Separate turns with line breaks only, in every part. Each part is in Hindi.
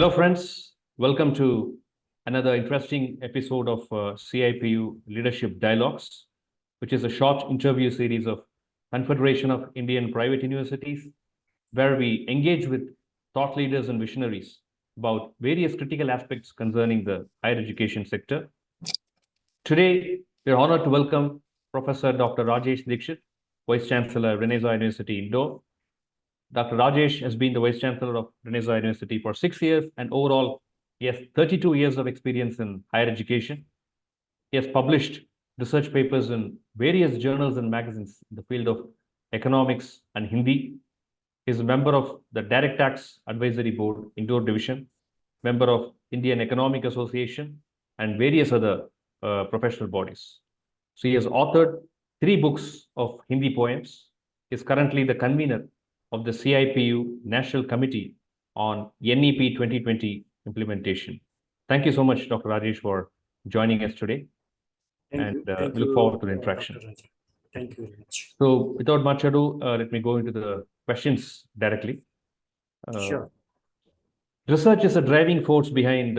Hello, friends. Welcome to another interesting episode of CIPU Leadership Dialogues, which is a short interview series of Confederation of Indian Private Universities, where we engage with thought leaders and visionaries about various critical aspects concerning the higher education sector. Today, we are honored to welcome Professor Dr. Rajesh Dixit, Vice Chancellor, Renaissance University, Indore. Dr. Rajesh has been the Vice Chancellor of Renaissance University for 6 years, and overall, he has 32 years of experience in higher education. He has published research papers in various journals and magazines in the field of economics and Hindi. He is a member of the Direct Tax Advisory Board, Indore Division, member of Indian Economic Association, and various other professional bodies. So he has authored 3 books of Hindi poems. He is currently the convener of the CIPU National Committee on NEP 2020 implementation. Thank you so much, Dr. Rajesh, for joining us today.
Thank you.
We look forward to the interaction.
Dr. Raja. Thank you very much.
So without much ado, let me go into the questions directly.
Sure.
Research is a driving force behind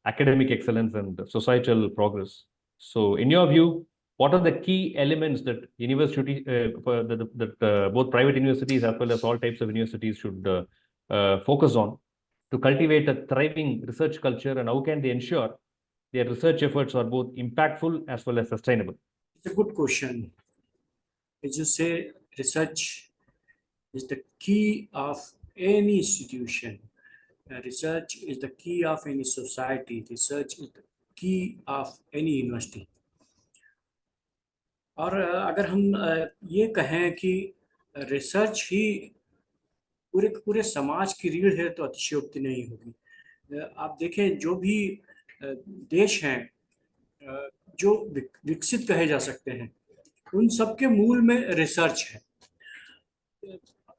academic excellence and societal progress. So in your view, what are the key elements that university, both private universities as well as all types of universities should focus on to cultivate a thriving research culture, and how can they ensure their research efforts are both impactful as well as sustainable?
It's a good question. As you say, research is the key of any institution. Research is the key of any society. Research is the key of any university. और अगर हम ये कहें कि रिसर्च ही पूरे समाज की रीढ़ है तो अतिशयोक्ति नहीं होगी। आप देखें, जो भी देश हैं जो विकसित कहे जा सकते हैं, उन सबके मूल में रिसर्च है।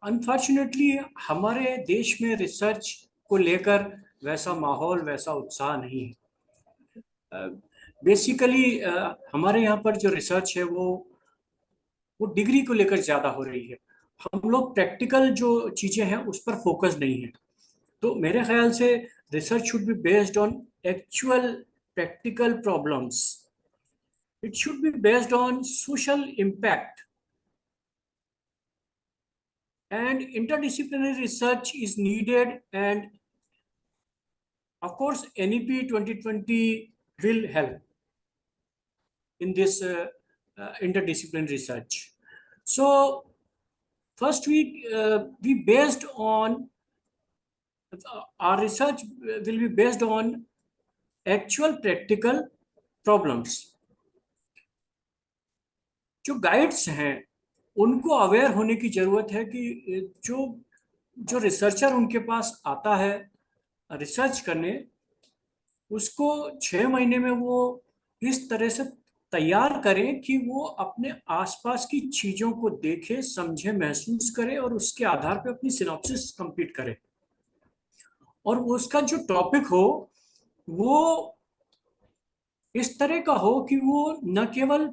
अनफॉर्चुनेटली हमारे देश में रिसर्च को लेकर वैसा माहौल, वैसा उत्साह नहीं है। बेसिकली हमारे यहाँ पर जो रिसर्च है वो डिग्री को लेकर ज्यादा हो रही है। हम लोग प्रैक्टिकल जो चीजें हैं उस पर फोकस नहीं है। तो मेरे ख्याल से research should be based on actual practical problems. It should be based on social impact, and interdisciplinary research is needed, and of course NEP 2020 will help in this interdisciplinary research. So first we based on our research will be based on actual practical problems. जो गाइड्स हैं उनको अवेयर होने की जरूरत है कि जो रिसर्चर उनके पास आता है रिसर्च करने, उसको 6 महीने में वो इस तरह से तैयार करें कि वो अपने आसपास की चीजों को देखे, समझे, महसूस करे और उसके आधार पर अपनी सिनॉप्सिस कंप्लीट करे, और उसका जो टॉपिक हो वो इस तरह का हो कि वो न केवल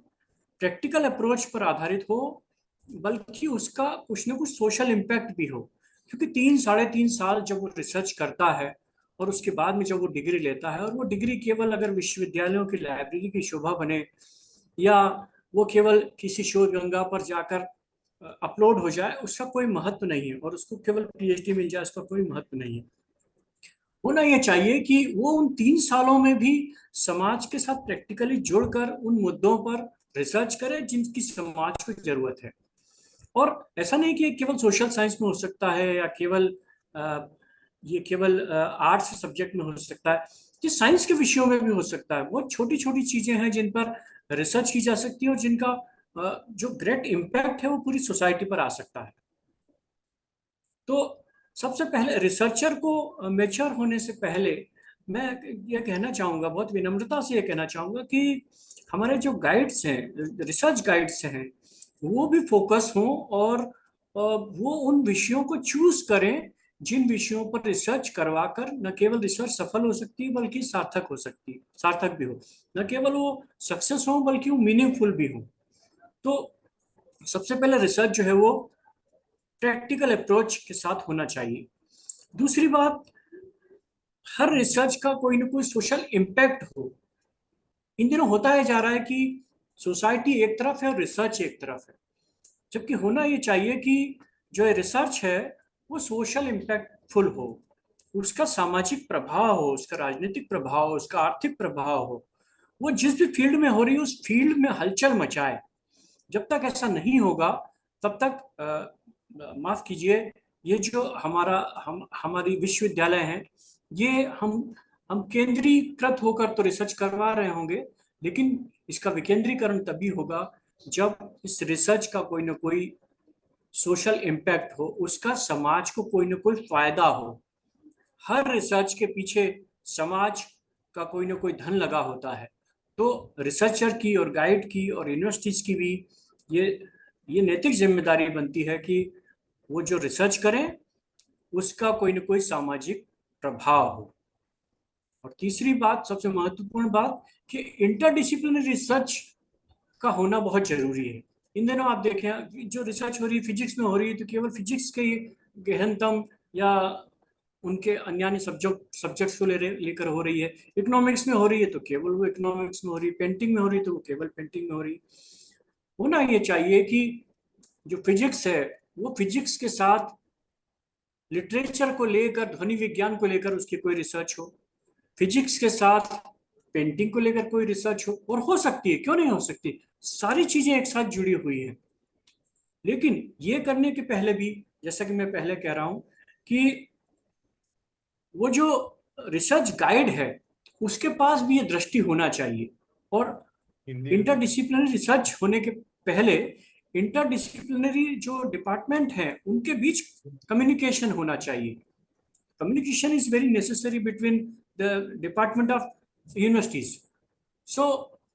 प्रैक्टिकल अप्रोच पर आधारित हो बल्कि उसका कुछ न कुछ सोशल इम्पैक्ट भी हो। क्योंकि 3-3.5 साल जब वो रिसर्च करता है और उसके बाद में जब वो डिग्री लेता है, और वो डिग्री केवल अगर विश्वविद्यालयों की लाइब्रेरी की शोभा बने या वो केवल किसी शोध गंगा पर जाकर अपलोड हो जाए, उसका कोई महत्व नहीं है, और उसको केवल PhD मिल जाए, उसका कोई महत्व नहीं है। होना ये चाहिए कि वो उन 3 सालों में भी समाज के साथ प्रैक्टिकली जुड़कर उन मुद्दों पर रिसर्च करें जिनकी समाज को जरूरत है। और ऐसा नहीं कि केवल सोशल साइंस में हो सकता है या केवल आर्ट्स सब्जेक्ट में हो सकता है, ये साइंस के विषयों में भी हो सकता है। बहुत छोटी छोटी चीजें हैं जिन पर रिसर्च की जा सकती है और जिनका जो ग्रेट इम्पैक्ट है वो पूरी सोसाइटी पर आ सकता है। तो सबसे पहले रिसर्चर को मैच्योर होने से पहले मैं ये कहना चाहूँगा, बहुत विनम्रता से ये कहना चाहूँगा कि हमारे जो गाइड्स हैं, रिसर्च गाइड्स हैं, वो भी फोकस हों और वो उन विषयों को चूज करें जिन विषयों पर रिसर्च करवाकर न केवल रिसर्च सफल हो सकती है बल्कि सार्थक भी हो। न केवल वो सक्सेस हो बल्कि वो मीनिंगफुल भी हो। तो सबसे पहले रिसर्च जो है वो प्रैक्टिकल अप्रोच के साथ होना चाहिए। दूसरी बात, हर रिसर्च का कोई ना कोई सोशल इम्पैक्ट हो। इन दिनों होता है जा रहा है कि सोसाइटी एक तरफ है और रिसर्च एक तरफ है, जबकि होना ये चाहिए कि जो रिसर्च है वो सोशल इम्पैक्टफुल हो, उसका सामाजिक प्रभाव हो, उसका राजनीतिक प्रभाव हो, उसका आर्थिक प्रभाव हो, वो जिस भी फील्ड में हो रही है उस फील्ड में हलचल मचाए। जब तक ऐसा नहीं होगा तब तक माफ कीजिए, ये जो हमारी विश्वविद्यालय हैं, ये हम केंद्रीकृत होकर तो रिसर्च करवा रहे होंगे, लेकिन इसका विकेंद्रीकरण तभी होगा जब इस रिसर्च का कोई ना कोई सोशल इम्पैक्ट हो, उसका समाज को कोई ना कोई फायदा हो। हर रिसर्च के पीछे समाज का कोई ना कोई धन लगा होता है। तो रिसर्चर की और गाइड की और यूनिवर्सिटीज की भी ये ये नैतिक जिम्मेदारी बनती है कि वो जो रिसर्च करें उसका कोई ना कोई सामाजिक प्रभाव हो। और तीसरी बात, सबसे महत्वपूर्ण बात, कि इंटरडिसिप्लिनरी रिसर्च का होना बहुत जरूरी है। इन दिनों आप देखें जो रिसर्च हो रही है फिजिक्स में हो रही है तो केवल फिजिक्स के गहनतम या उनके अन्य सब्जेक्ट्स को लेकर हो रही है। इकोनॉमिक्स में हो रही है तो केवल वो इकोनॉमिक्स में हो रही है, पेंटिंग में हो रही है तो वो केवल पेंटिंग में हो रही है। होना ये चाहिए कि जो फिजिक्स है वो फिजिक्स के साथ लिटरेचर को लेकर, ध्वनि विज्ञान को लेकर उसकी कोई रिसर्च हो, फिजिक्स के साथ पेंटिंग को लेकर कोई रिसर्च हो, और हो सकती है, क्यों नहीं हो सकती, सारी चीजें एक साथ जुड़ी हुई हैं। लेकिन ये करने के पहले भी, जैसा कि मैं पहले कह रहा हूं, कि वो जो रिसर्च गाइड है उसके पास भी ये दृष्टि होना चाहिए। और इंटरडिसिप्लिनरी रिसर्च होने के पहले इंटरडिसिप्लिनरी जो डिपार्टमेंट है उनके बीच कम्युनिकेशन होना चाहिए। Communication is very necessary between the department of universities. So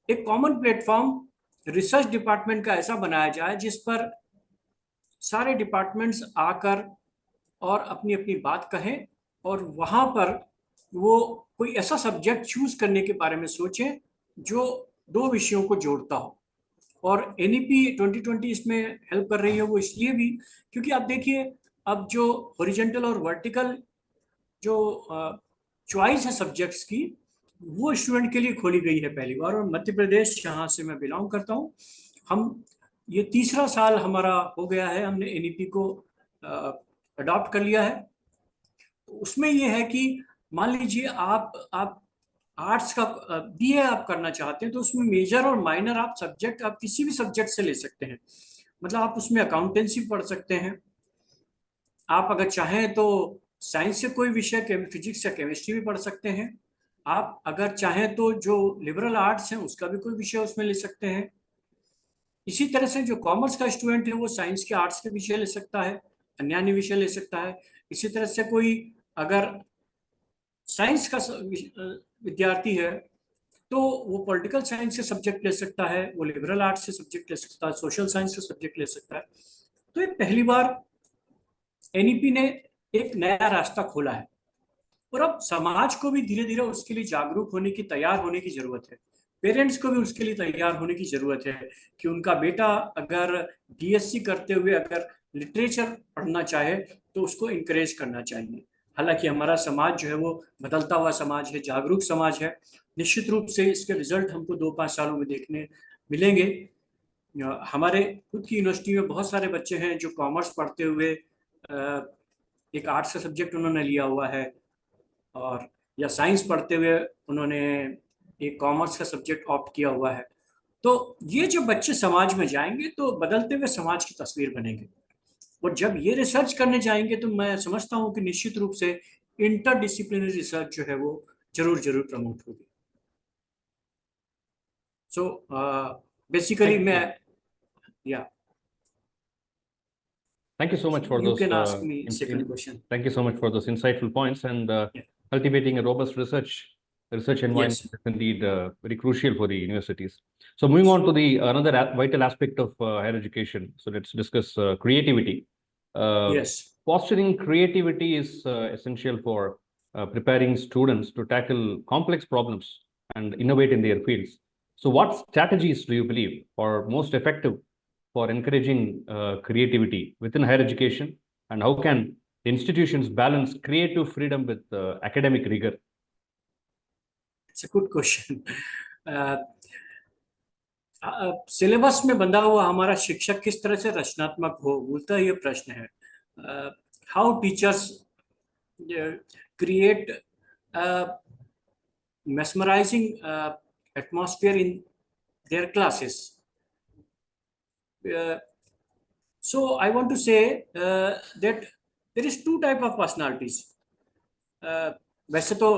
एक कॉमन प्लेटफॉर्म रिसर्च डिपार्टमेंट का ऐसा बनाया जाए जिस पर सारे डिपार्टमेंट्स आकर और अपनी अपनी बात कहें, और वहां पर वो कोई ऐसा सब्जेक्ट चूज करने के बारे में सोचें जो दो विषयों को जोड़ता हो। और एनईपी 2020 इसमें हेल्प कर रही है, वो इसलिए भी क्योंकि आप देखिए अब जो हॉरिजॉन्टल और वर्टिकल जो चॉइस है सब्जेक्ट्स की, वो स्टूडेंट के लिए खोली गई है पहली बार। और मध्य प्रदेश, जहाँ से मैं बिलोंग करता हूँ, हम ये तीसरा साल हमारा हो गया है, हमने एनईपी को अडॉप्ट कर लिया है। तो उसमें ये है कि मान लीजिए आप आर्ट्स का बीए आप करना चाहते हैं तो उसमें मेजर और माइनर आप सब्जेक्ट आप किसी भी सब्जेक्ट से ले सकते हैं। मतलब आप उसमें अकाउंटेंसी पढ़ सकते हैं, आप अगर चाहें तो साइंस से कोई विषय फिजिक्स या केमिस्ट्री भी पढ़ सकते हैं, आप अगर चाहें तो जो लिबरल आर्ट्स हैं उसका भी कोई विषय उसमें ले सकते हैं। इसी तरह से जो कॉमर्स का स्टूडेंट है वो साइंस के आर्ट्स के विषय ले सकता है, अन्य विषय ले सकता है। इसी तरह से कोई अगर साइंस का विद्यार्थी है तो वो पॉलिटिकल साइंस से सब्जेक्ट ले सकता है, वो लिबरल आर्ट्स से सब्जेक्ट ले सकता है, सोशल साइंस से सब्जेक्ट ले सकता है। तो ये पहली बार एनईपी ने एक नया रास्ता खोला है, और अब समाज को भी धीरे धीरे उसके लिए जागरूक होने की, तैयार होने की जरूरत है। पेरेंट्स को भी उसके लिए तैयार होने की जरूरत है कि उनका बेटा अगर बीएससी करते हुए अगर लिटरेचर पढ़ना चाहे तो उसको इनकरेज करना चाहिए। हालांकि हमारा समाज जो है वो बदलता हुआ समाज है, जागरूक समाज है। निश्चित रूप से इसके रिजल्ट हमको 2-5 सालों में देखने मिलेंगे। हमारे खुद की यूनिवर्सिटी में बहुत सारे बच्चे हैं जो कॉमर्स पढ़ते हुए एक आर्ट्स का सब्जेक्ट उन्होंने लिया हुआ है, और या साइंस पढ़ते हुए उन्होंने एक कॉमर्स का सब्जेक्ट ऑप्ट किया हुआ है। तो ये जो बच्चे समाज में जाएंगे तो बदलते हुए समाज की तस्वीर बनेंगे। और जब ये रिसर्च करने जाएंगे तो मैं समझता हूँ कि निश्चित रूप से इंटरडिसिप्लिनरी रिसर्च जो है वो जरूर जरूर प्रमोट होगी। सो बेसिकली मैं, या
Thank you so much for
you
those.
can ask me second question.
Thank you so much for those insightful points, and
Yeah.
cultivating a robust research environment
Yes.
is indeed very crucial for the universities. So moving on to the another vital aspect of higher education. So let's discuss creativity.
Yes.
Fostering creativity is essential for preparing students to tackle complex problems and innovate in their fields. So what strategies do you believe are most effective for encouraging creativity within higher education, and how can institutions balance creative freedom with academic rigor?
It's a good question. Syllabus में बंधा हुआ हमारा शिक्षक किस तरह से रचनात्मक हो, बोलता ये प्रश्न है. How teachers create mesmerizing atmosphere in their classes. So I want to say that there is two type of personalities. वैसे तो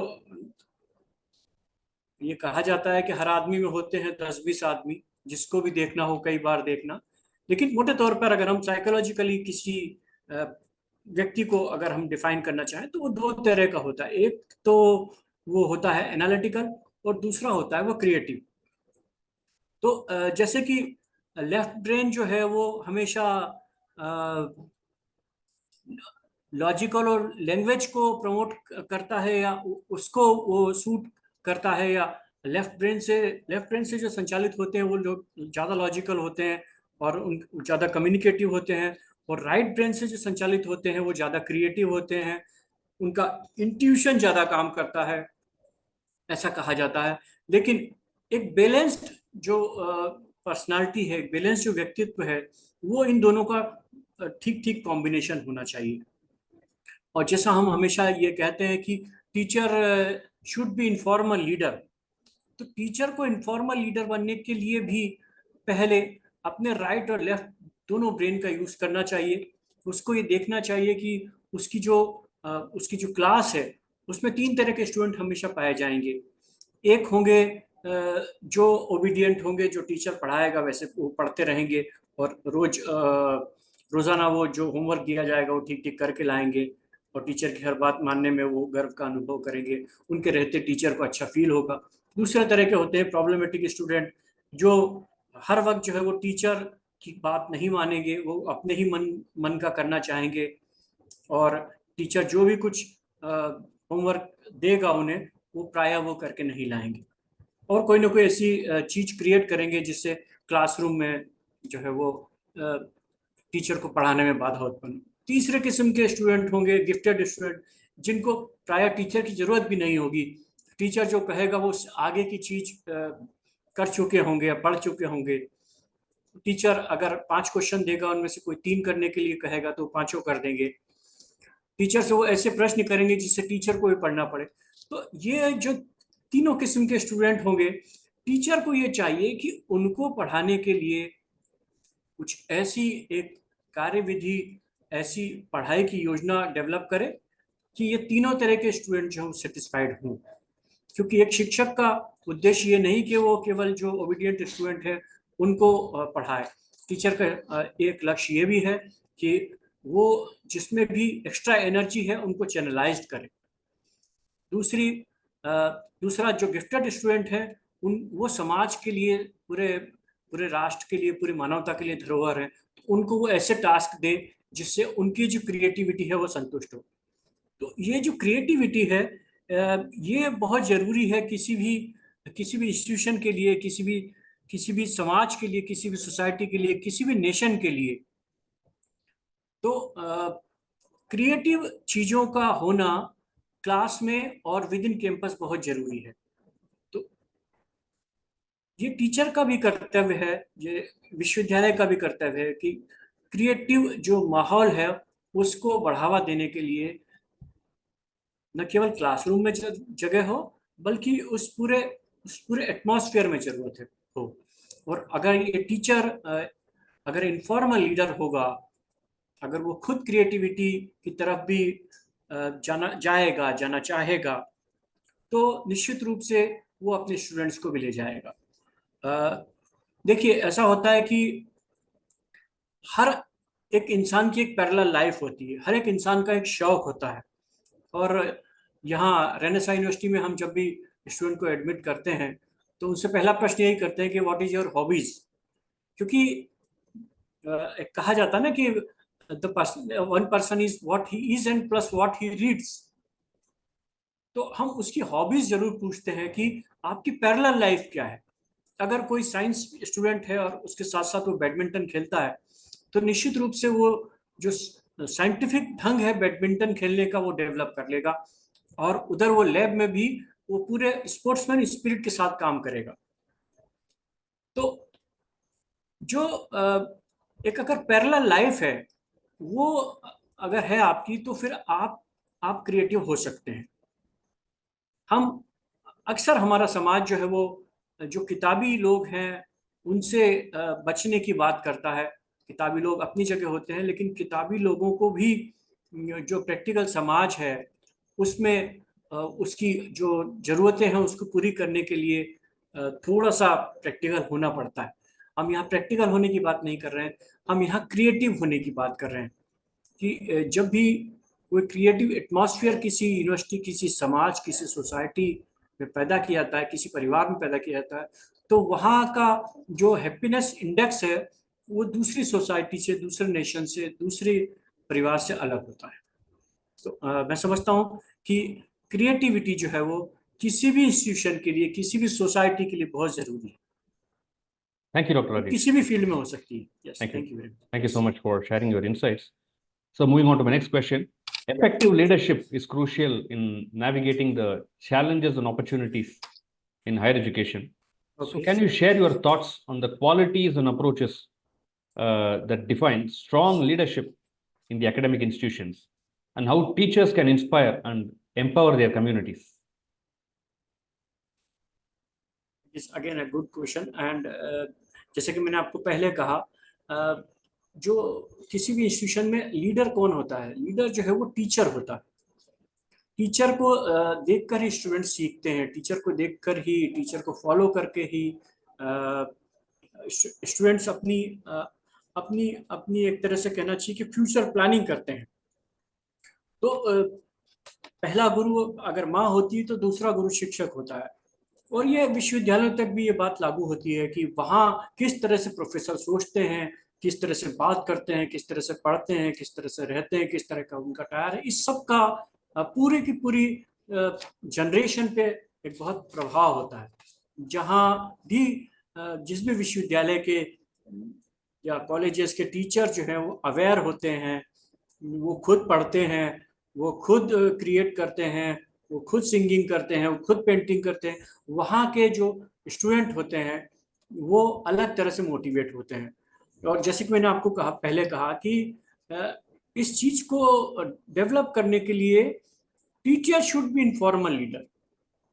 ये कहा जाता है कि हर आदमी में होते हैं 10-20 आदमी, जिसको भी देखना हो कई बार देखना. लेकिन मोटे तौर पर अगर हम साइकोलॉजिकली किसी व्यक्ति को अगर हम डिफाइन करना चाहें तो वो दो तरह का होता है. एक तो वो होता है एनालिटिकल और दूसरा होता है वो क्रिएटिव. तो जैसे कि लेफ्ट ब्रेन जो है वो हमेशा लॉजिकल और लैंग्वेज को प्रमोट करता है या उसको वो सूट करता है, या लेफ्ट ब्रेन से जो संचालित होते हैं वो लोग ज़्यादा लॉजिकल होते हैं और उन ज़्यादा कम्युनिकेटिव होते हैं, और राइट ब्रेन से जो संचालित होते हैं वो ज़्यादा क्रिएटिव होते हैं, उनका इंट्यूशन ज़्यादा काम करता है, ऐसा कहा जाता है. लेकिन एक बैलेंस्ड जो पर्सनालिटी है, बैलेंस जो व्यक्तित्व है, वो इन दोनों का ठीक ठीक कॉम्बिनेशन होना चाहिए. और जैसा हम हमेशा ये कहते हैं कि teacher should be informal leader, तो टीचर को इनफॉर्मल लीडर बनने के लिए भी पहले अपने राइट और लेफ्ट दोनों ब्रेन का यूज करना चाहिए. उसको ये देखना चाहिए कि उसकी जो क्लास है उसमें 3 तरह के स्टूडेंट हमेशा पाए जाएंगे. एक होंगे जो ओबीडियंट होंगे, जो टीचर पढ़ाएगा वैसे वो पढ़ते रहेंगे और रोजाना वो जो होमवर्क दिया जाएगा वो ठीक ठीक करके लाएंगे और टीचर की हर बात मानने में वो गर्व का अनुभव करेंगे, उनके रहते टीचर को अच्छा फील होगा. दूसरे तरह के होते हैं प्रॉब्लमेटिक स्टूडेंट, जो हर वक्त जो है वो टीचर की बात नहीं मानेंगे, वो अपने ही मन का करना चाहेंगे और टीचर जो भी कुछ होमवर्क देगा उन्हें वो प्रायः वो करके नहीं लाएंगे और कोई ना कोई ऐसी चीज क्रिएट करेंगे जिससे क्लासरूम में जो है वो टीचर को पढ़ाने में बाधा उत्पन्न. तीसरे किस्म के स्टूडेंट होंगे गिफ्टेड स्टूडेंट, जिनको प्रायः टीचर की जरूरत भी नहीं होगी. टीचर जो कहेगा वो आगे की चीज कर चुके होंगे या पढ़ चुके होंगे. टीचर अगर 5 क्वेश्चन देगा, उनमें से कोई 3 करने के लिए कहेगा तो 5 कर देंगे. टीचर से वो ऐसे प्रश्न करेंगे जिससे टीचर को भी पढ़ना पड़े. तो ये जो तीनों किस्म के स्टूडेंट होंगे, टीचर को ये चाहिए कि उनको पढ़ाने के लिए कुछ ऐसी एक कार्यविधि, ऐसी पढ़ाई की योजना डेवलप करे कि ये तीनों तरह के स्टूडेंट जो सेटिस्फाइड हों. क्योंकि एक शिक्षक का उद्देश्य ये नहीं कि वो केवल जो ओबीडियंट स्टूडेंट है उनको पढ़ाए. टीचर का एक लक्ष्य ये भी है कि वो जिसमें भी एक्स्ट्रा एनर्जी है उनको चैनलाइज करे. दूसरा जो गिफ्टेड स्टूडेंट है वो समाज के लिए, पूरे राष्ट्र के लिए, पूरी मानवता के लिए धरोहर है. तो उनको वो ऐसे टास्क दे जिससे उनकी जो क्रिएटिविटी है वो संतुष्ट हो. तो ये जो क्रिएटिविटी है ये बहुत जरूरी है किसी भी इंस्टीट्यूशन के लिए, किसी भी समाज के लिए, किसी भी सोसाइटी के लिए, किसी भी नेशन के लिए. तो क्रिएटिव चीजों का होना क्लास में और विद इन कैंपस बहुत जरूरी है. तो ये टीचर का भी कर्तव्य है, ये विश्वविद्यालय का भी कर्तव्य है कि क्रिएटिव जो माहौल है उसको बढ़ावा देने के लिए न केवल क्लासरूम में जगह हो, बल्कि उस पूरे एटमॉस्फेयर में जरूरत है हो. और अगर ये टीचर अगर इनफॉर्मल लीडर होगा, अगर वो खुद क्रिएटिविटी की तरफ भी जाना चाहेगा, तो निश्चित रूप से वो अपने स्टूडेंट्स को भी ले जाएगा. देखिए ऐसा होता है कि हर एक इंसान की एक पैरेलल लाइफ होती है, हर एक इंसान का एक शौक होता है. और यहाँ रेनेसा यूनिवर्सिटी में हम जब भी स्टूडेंट को एडमिट करते हैं तो उनसे पहला प्रश्न यही करते हैं कि व्हाट इज योर हॉबीज. क्योंकि कहा जाता है ना कि one person is what he is and plus what he reads. तो हम उसकी हॉबीज जरूर पूछते हैं कि आपकी पैरेलल लाइफ क्या है. अगर कोई साइंस स्टूडेंट है और उसके साथ साथ वो बैडमिंटन खेलता है तो निश्चित रूप से वो जो साइंटिफिक ढंग है बैडमिंटन खेलने का वो डेवलप कर लेगा, और उधर वो लैब में भी वो पूरे स्पोर्ट्समैन स्पिरिट के साथ काम करेगा। तो जो एक अगर पैरेलल लाइफ है वो अगर है आपकी, तो फिर आप क्रिएटिव हो सकते हैं। हम अक्सर हमारा समाज जो है वो जो किताबी लोग हैं उनसे बचने की बात करता है। किताबी लोग अपनी जगह होते हैं, लेकिन किताबी लोगों को भी जो प्रैक्टिकल समाज है उसमें उसकी जो ज़रूरतें हैं उसको पूरी करने के लिए थोड़ा सा प्रैक्टिकल होना पड़ता है। हम यहाँ प्रैक्टिकल होने की बात नहीं कर रहे हैं, हम यहाँ क्रिएटिव होने की बात कर रहे हैं कि जब भी कोई क्रिएटिव एटमॉस्फेयर किसी यूनिवर्सिटी, किसी समाज, किसी सोसाइटी में पैदा किया जाता है, किसी परिवार में पैदा किया जाता है, तो वहाँ का जो हैप्पीनेस इंडेक्स है वो दूसरी सोसाइटी से, दूसरे नेशन से, दूसरे परिवार से अलग होता है। तो मैं समझता हूँ कि क्रिएटिविटी जो है वो किसी भी इंस्टीट्यूशन के लिए, किसी भी सोसाइटी के लिए बहुत जरूरी है।
Thank you, Dr.
वो
Ravi.
किसी भी फील्ड में हो सकती है। Yes,
Thank you.
Thank you very much.
Thank you so much for sharing your insights. So, moving on to my next question. Effective leadership is crucial in navigating the challenges and opportunities in higher education. So,
Okay.
can you share your thoughts on the qualities and approaches that define strong leadership in the academic institutions, and how teachers can inspire and empower their communities?
Is again a good question. And जैसे कि मैंने आपको पहले कहा, जो किसी भी इंस्टीट्यूशन में लीडर कौन होता है, लीडर जो है वो टीचर होता है। टीचर को देखकर ही स्टूडेंट सीखते हैं, टीचर को देखकर ही, टीचर को फॉलो करके ही स्टूडेंट्स अपनी अपनी अपनी एक तरह से कहना चाहिए कि फ्यूचर प्लानिंग करते हैं। तो पहला गुरु अगर माँ होती है तो दूसरा गुरु शिक्षक होता है। और ये विश्वविद्यालयों तक भी ये बात लागू होती है कि वहाँ किस तरह से प्रोफेसर सोचते हैं, किस तरह से बात करते हैं, किस तरह से पढ़ते हैं, किस तरह से रहते हैं, किस तरह का उनका टायर है, इस सब का पूरी की पूरी जनरेशन पे एक बहुत प्रभाव होता है। जहाँ भी जिस भी विश्वविद्यालय के या कॉलेजेस के टीचर जो हैं वो अवेयर होते हैं, वो खुद पढ़ते हैं, वो खुद क्रिएट करते हैं, वो खुद सिंगिंग करते हैं, वो खुद पेंटिंग करते हैं, वहाँ के जो स्टूडेंट होते हैं वो अलग तरह से मोटिवेट होते हैं। और जैसे कि मैंने आपको पहले कहा कि इस चीज को डेवलप करने के लिए teacher should be informal leader.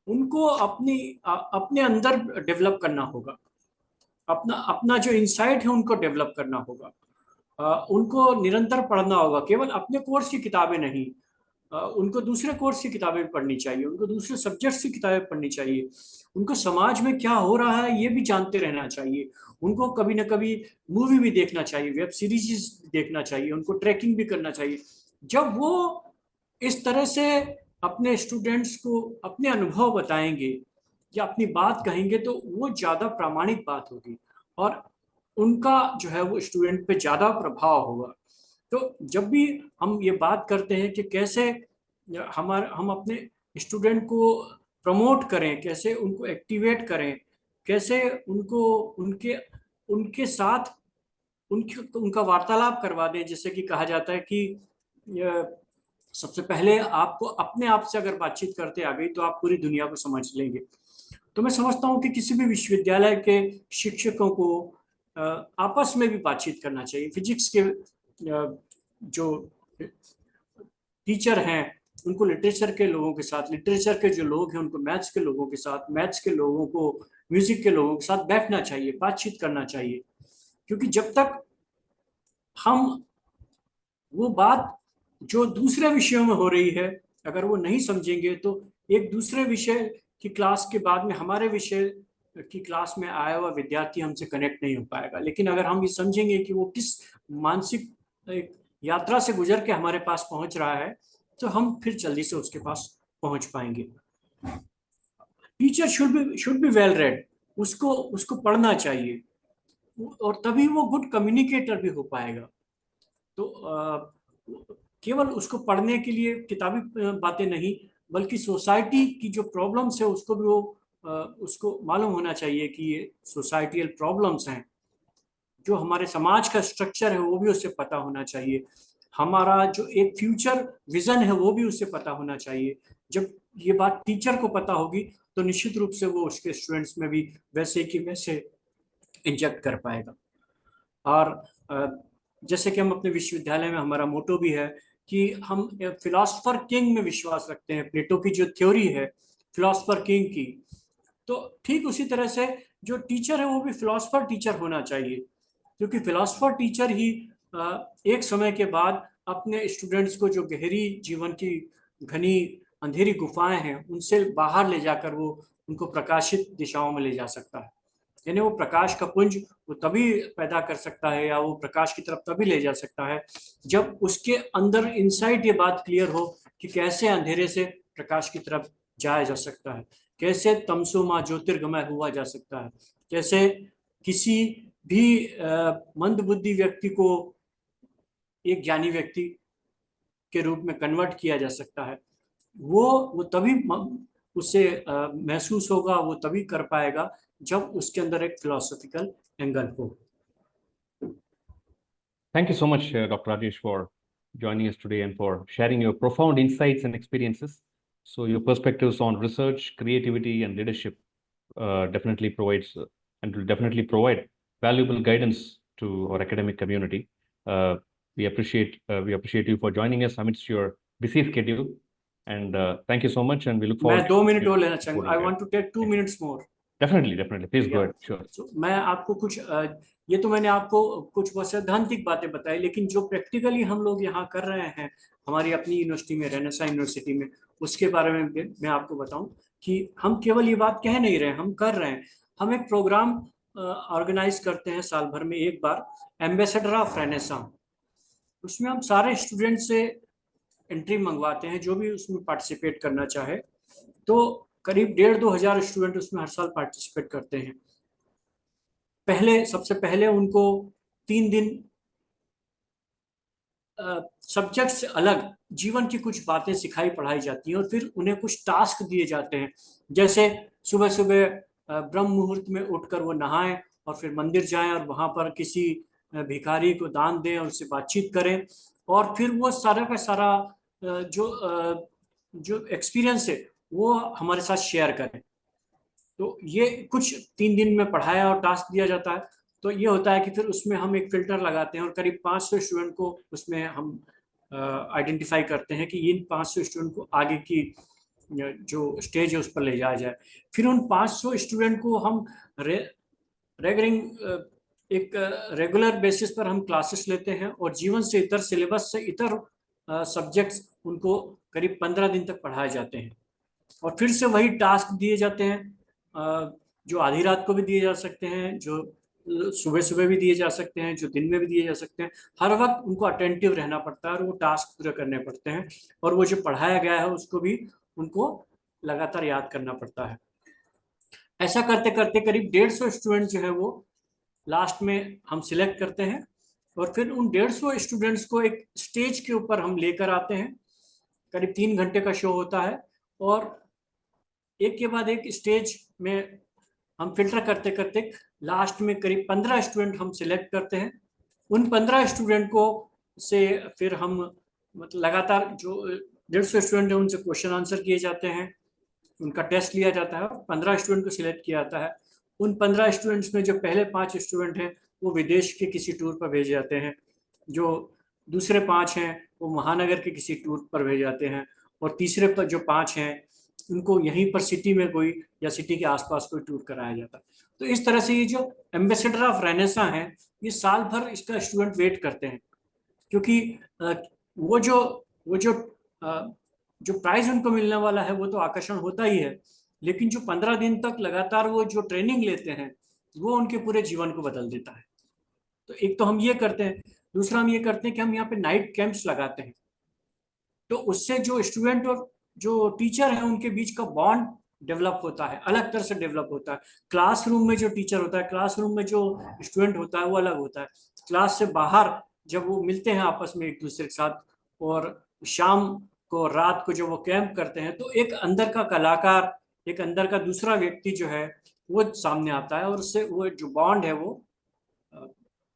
उनको अपने अंदर डेवलप करना होगा, अपना अपना जो इंसाइट है उनको डेवलप करना होगा। उनको निरंतर पढ़ना होगा, केवल अपने कोर्स की किताबें नहीं, उनको दूसरे कोर्स की किताबें पढ़नी चाहिए, उनको दूसरे सब्जेक्ट्स की किताबें पढ़नी चाहिए, उनको समाज में क्या हो रहा है ये भी जानते रहना चाहिए, उनको कभी ना कभी मूवी भी देखना चाहिए, वेब सीरीज देखना चाहिए, उनको ट्रैकिंग भी करना चाहिए। जब वो इस तरह से अपने स्टूडेंट्स को अपने अनुभव बताएंगे या अपनी बात कहेंगे तो वो ज़्यादा प्रामाणिक बात होगी और उनका जो है वो स्टूडेंट पे ज़्यादा प्रभाव होगा। तो जब भी हम ये बात करते हैं कि कैसे हम अपने स्टूडेंट को प्रमोट करें, कैसे उनको एक्टिवेट करें, कैसे उनको उनके उनके साथ उनका वार्तालाप करवा दें, जैसे कि कहा जाता है कि सबसे पहले आपको अपने आप से अगर बातचीत करते आ गई तो आप पूरी दुनिया को समझ लेंगे। तो मैं समझता हूँ कि किसी भी विश्वविद्यालय के शिक्षकों को आपस में भी बातचीत करना चाहिए। फिजिक्स के जो टीचर हैं उनको लिटरेचर के लोगों के साथ, लिटरेचर के जो लोग हैं उनको मैथ्स के लोगों के साथ, मैथ्स के लोगों को म्यूजिक के लोगों के साथ बैठना चाहिए, बातचीत करना चाहिए। क्योंकि जब तक हम वो बात जो दूसरे विषयों में हो रही है अगर वो नहीं समझेंगे तो एक दूसरे विषय की क्लास के बाद में हमारे विषय की क्लास में आया हुआ विद्यार्थी हमसे कनेक्ट नहीं हो पाएगा। लेकिन अगर हम ये समझेंगे कि वो किस मानसिक यात्रा से गुजर के हमारे पास पहुंच रहा है तो हम फिर जल्दी से उसके पास पहुंच पाएंगे। Teacher should be well read, उसको पढ़ना चाहिए और तभी वो गुड कम्युनिकेटर भी हो पाएगा। तो केवल उसको पढ़ने के लिए किताबी बातें नहीं बल्कि सोसाइटी की जो प्रॉब्लम्स है उसको भी वो उसको मालूम होना चाहिए कि ये सोसाइटियल प्रॉब्लम्स हैं, जो हमारे समाज का स्ट्रक्चर है वो भी उसे पता होना चाहिए। हमारा जो एक फ्यूचर विजन है वो भी उसे पता होना चाहिए। जब ये बात टीचर को पता होगी तो निश्चित रूप से वो उसके स्टूडेंट्स में भी वैसे कि वैसे इंजेक्ट कर पाएगा। और जैसे कि हम अपने विश्वविद्यालय में, हमारा मोटो भी है कि हम फिलोसफर किंग में विश्वास रखते हैं। प्लेटो की जो थ्योरी है फिलोसफर किंग की, तो ठीक उसी तरह से जो टीचर है वो भी फिलोसफर टीचर होना चाहिए, क्योंकि फिलोसफर टीचर ही एक समय के बाद अपने स्टूडेंट्स को जो गहरी जीवन की घनी अंधेरी गुफाएं हैं उनसे बाहर ले जाकर वो उनको प्रकाशित दिशाओं में ले जा सकता है। यानी वो प्रकाश का पुंज वो तभी पैदा कर सकता है या वो प्रकाश की तरफ तभी ले जा सकता है जब उसके अंदर इनसाइट ये बात क्लियर हो कि कैसे अंधेरे से प्रकाश की तरफ जाया जा सकता है, कैसे तमसो माँ ज्योतिर्गमय हुआ जा सकता है, कैसे किसी भी मंद बुद्धि व्यक्ति को एक ज्ञानी व्यक्ति के रूप में कन्वर्ट किया जा सकता है। वो तभी उसे महसूस होगा, वो तभी कर पाएगा जब उसके अंदर एक फिलोसॉफिकल एंगल हो।
Thank you so much, Dr. Rajesh, for joining us today and for sharing your profound insights and experiences. So your perspectives on research, creativity, and leadership definitely provides and will definitely provide valuable guidance to our academic community. We appreciate you for joining us amidst your busy schedule, and thank you so much. And we look forward.
मैं 2 मिनट और लेना चाहूंगा। I want to take 2 minutes more.
Definitely. Please go ahead. Sure.
So, मैं आपको कुछ ये तो मैंने आपको कुछ बहुत सैद्धांतिक बातें बताई, लेकिन जो प्रैक्टिकली हम लोग यहाँ कर रहे हैं हमारी अपनी यूनिवर्सिटी में, रेनेसां यूनिवर्सिटी में, उसके बारे में मैं आपको बताऊं कि हम केवल ये बात कह नहीं रहे, हम कर रहे हैं। हम एक प्रोग्राम ऑर्गेनाइज करते हैं साल भर में एक बार, एम्बेसडर ऑफ रेनेसां। उसमें हम सारे स्टूडेंट से एंट्री मंगवाते हैं जो भी उसमें पार्टिसिपेट करना चाहे। तो करीब 1,500-2 हजार स्टूडेंट उसमें हर साल पार्टिसिपेट करते हैं। सबसे पहले उनको 3 दिन सब्जेक्ट से अलग जीवन की कुछ बातें सिखाई पढ़ाई जाती हैं और फिर उन्हें कुछ टास्क दिए जाते हैं। जैसे सुबह सुबह ब्रह्म मुहूर्त में उठकर वो नहाएं और फिर मंदिर जाएं और वहां पर किसी भिखारी को दान दें और उससे बातचीत करें, और फिर वो सारा का सारा जो एक्सपीरियंस है वो हमारे साथ शेयर करें। तो ये कुछ 3 दिन में पढ़ाया और टास्क दिया जाता है। तो ये होता है कि फिर उसमें हम एक फिल्टर लगाते हैं और करीब 500 स्टूडेंट को उसमें हम आइडेंटिफाई करते हैं कि इन 500 स्टूडेंट को आगे की जो स्टेज है उस पर ले जाया जाए। फिर उन 500 स्टूडेंट को हम एक रेगुलर बेसिस पर हम क्लासेस लेते हैं और जीवन से इतर, सिलेबस से इतर सब्जेक्ट्स उनको करीब 15 दिन तक पढ़ाए जाते हैं। और फिर से वही टास्क दिए जाते हैं जो आधी रात को भी दिए जा सकते हैं, जो सुबह सुबह भी दिए जा सकते हैं, जो दिन में भी दिए जा सकते हैं। हर वक्त उनको अटेंटिव रहना पड़ता है और वो टास्क पूरे करने पड़ते हैं, और वो जो पढ़ाया गया है उसको भी उनको लगातार याद करना पड़ता है। ऐसा करते करते करीब 150 स्टूडेंट जो है वो लास्ट में हम सिलेक्ट करते हैं, और फिर उन 150 स्टूडेंट्स को एक स्टेज के ऊपर हम लेकर आते हैं। करीब 3 घंटे का शो होता है और एक के बाद एक स्टेज में हम फिल्टर करते करते लास्ट में करीब 15 स्टूडेंट हम सिलेक्ट करते हैं। उन 15 स्टूडेंट को से फिर हम मतलब लगातार जो 150 स्टूडेंट है उनसे क्वेश्चन आंसर किए जाते हैं, उनका टेस्ट लिया जाता है और 15 स्टूडेंट को सिलेक्ट किया जाता है। उन 15 स्टूडेंट्स में जो पहले 5 स्टूडेंट हैं वो विदेश के किसी टूर पर भेजे जाते हैं, जो दूसरे 5 हैं वो महानगर के किसी टूर पर भेजे जाते हैं, और तीसरे पर जो 5 हैं उनको यहीं पर सिटी में कोई या सिटी के आसपास कोई टूर कराया जाता है। तो इस तरह से ये जो एम्बेसडर ऑफ रेनेसां है ये साल भर इसका स्टूडेंट वेट करते हैं, क्योंकि वो जो प्राइज उनको मिलने वाला है वो तो आकर्षण होता ही है, लेकिन जो 15 दिन तक लगातार वो जो ट्रेनिंग लेते हैं वो उनके पूरे जीवन को बदल देता है। तो एक तो हम ये करते हैं, दूसरा हम ये करते हैं कि हम यहाँ पे नाइट कैंप्स लगाते हैं। तो उससे जो स्टूडेंट और जो टीचर है उनके बीच का बॉन्ड डेवलप होता है, अलग तरह से डेवलप होता है। क्लासरूम में जो टीचर होता है, क्लासरूम में जो स्टूडेंट होता है वो अलग होता है। क्लास से बाहर जब वो मिलते हैं आपस में एक दूसरे के साथ, और शाम को रात को जब वो कैंप करते हैं, तो एक अंदर का कलाकार, एक अंदर का दूसरा व्यक्ति जो है वो सामने आता है, और उससे वो जो बॉन्ड है वो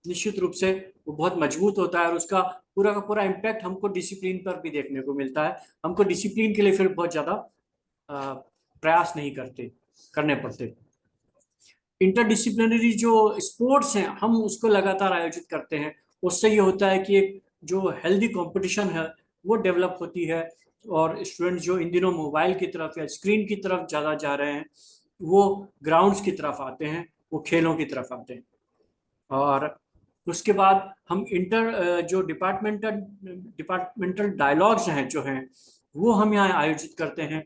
निश्चित रूप से वो बहुत मजबूत होता है, और उसका पूरा का पूरा इम्पैक्ट हमको डिसिप्लिन पर भी देखने को मिलता है। हमको डिसिप्लिन के लिए फिर बहुत ज़्यादा प्रयास नहीं करने पड़ते। इंटरडिसिप्लिनरी जो स्पोर्ट्स हैं हम उसको लगातार आयोजित करते हैं। उससे ये होता है कि एक जो हेल्दी कंपटीशन है वो डेवलप होती है, और स्टूडेंट जो इन दिनों मोबाइल की तरफ या स्क्रीन की तरफ ज़्यादा जा रहे हैं वो ग्राउंड्स की तरफ आते हैं, वो खेलों की तरफ आते हैं। और उसके बाद हम जो डिपार्टमेंटल डायलॉग्स हैं जो हैं वो हम यहाँ आयोजित करते हैं।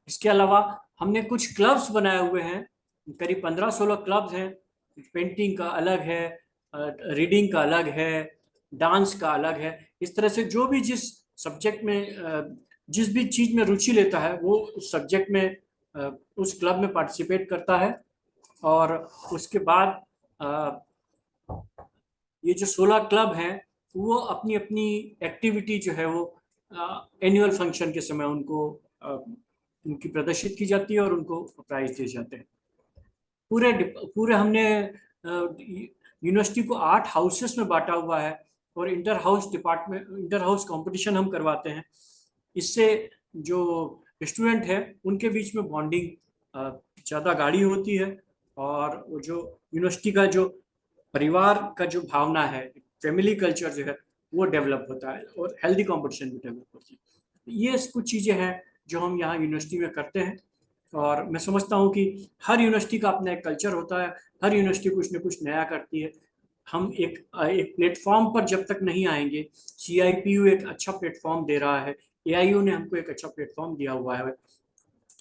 इसके अलावा हमने कुछ क्लब्स बनाए हुए हैं, करीब 15-16 क्लब्स हैं। पेंटिंग का अलग है, रीडिंग का अलग है, डांस का अलग है। इस तरह से जो भी जिस सब्जेक्ट में जिस भी चीज में रुचि लेता है वो उस सब्जेक्ट में उस क्लब में पार्टिसिपेट करता है। और उसके बाद ये जो 16 क्लब हैं वो अपनी अपनी एक्टिविटी जो है वो एनुअल फंक्शन के समय उनकी प्रदर्शित की जाती है और उनको प्राइज दिए जाते हैं। पूरे हमने यूनिवर्सिटी को 8 हाउसेस में बांटा हुआ है, और इंटर हाउस कंपटीशन हम करवाते हैं। इससे जो स्टूडेंट है उनके बीच में बॉन्डिंग ज़्यादा गाढ़ी होती है, और वो जो यूनिवर्सिटी का जो परिवार का जो भावना है, फैमिली कल्चर जो है वो डेवलप होता है, और हेल्दी कंपटीशन भी डेवलप होती है। ये कुछ चीज़ें हैं जो हम यहाँ यूनिवर्सिटी में करते हैं। और मैं समझता हूँ कि हर यूनिवर्सिटी का अपना एक कल्चर होता है, हर यूनिवर्सिटी कुछ न कुछ नया करती है। हम एक प्लेटफॉर्म पर जब तक नहीं आएंगे, CIPU एक अच्छा प्लेटफॉर्म दे रहा है, AIU ने हमको एक अच्छा प्लेटफॉर्म दिया हुआ है।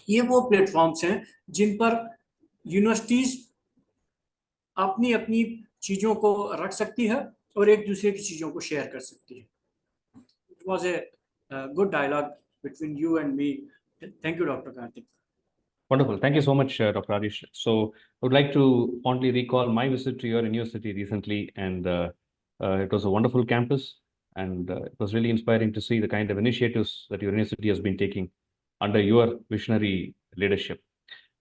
ये वो प्लेटफॉर्म्स हैं जिन पर यूनिवर्सिटीज अपनी अपनी चीज़ों को रख सकती है और एक दूसरे की चीज़ों को शेयर कर सकती है। It was a good dialogue between you and me. Thank you, Dr. Karthik.
Wonderful. Thank you so much, Dr. Rajesh. So I would like to fondly recall my visit to your university recently, and it was a wonderful campus, and it was really inspiring to see the kind of initiatives that your university has been taking under your visionary leadership.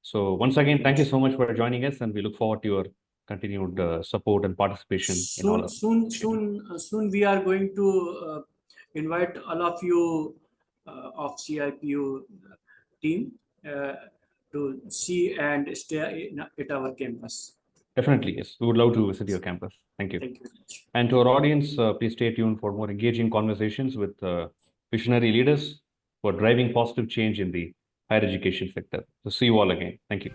So once again, thank you so much for joining us, and we look forward to your continued support and participation in all of
Soon we are going to invite all of you of CIPU team to see and stay at our campus.
Definitely, yes. We would love to visit your campus. Thank you.
Thank you very much.
And to our audience, please stay tuned for more engaging conversations with visionary leaders who are driving positive change in the higher education sector. So see you all again. Thank you.